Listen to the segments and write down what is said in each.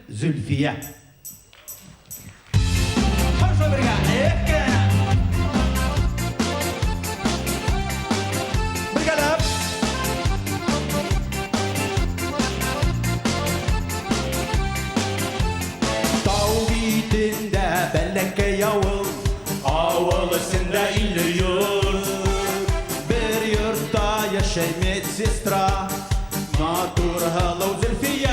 Zülfiye. Hoş obrigado. Obrigado. Tavhidinde belleke yavul, avulısında illiyor. Bir yurtta yaşaymet sistra, matur halav Zülfiye.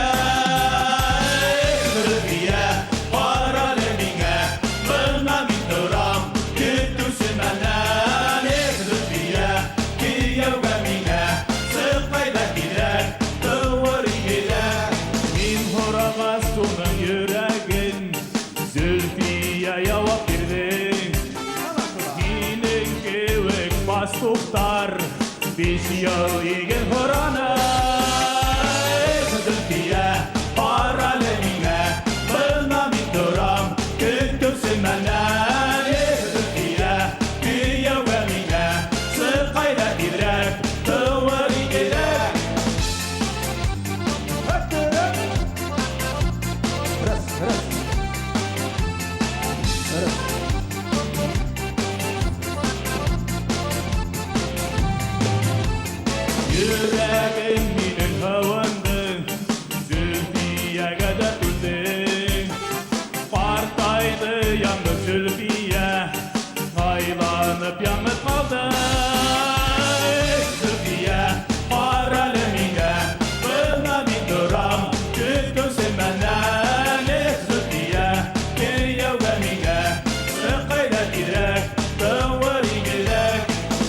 Tutar biz yağıgen horana Zülfiye paralemine Bılmam duram küttürsün benden Zülfiye kıyavemine Sıkayla idrak tıvırı gerek Yüreğimin havandı Zülfiye kadar tüldü Partaydı yandı Zülfiye Haylanıp yanıp kaldı Zülfiye paralemine Bılmam duram küttürsün benden Zülfiye kıyavemine Sıkayla direk tıvırı gerek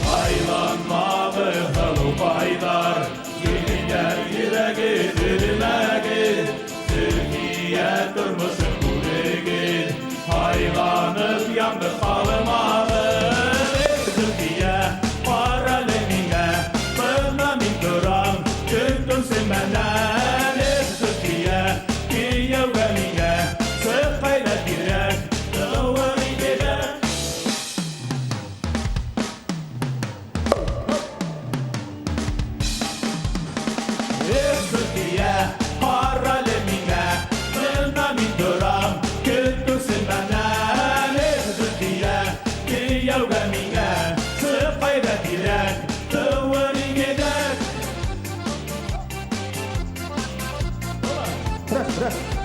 Haylanmağı halı baydar Gülünger yüreği dürümeği Zülfiye durmuşun kureği Haylanıp yandı kalmağı Zülfiye paralemine Bılmam duram küttürsün benden Zülfiye kıyavemine Sıkayla direk tıvırı gerek Zülfiye paralemine Bılmam duram küttürsün benden Zülfiye kıyavemine Sıkayla direk tıvırı gerek Bırak.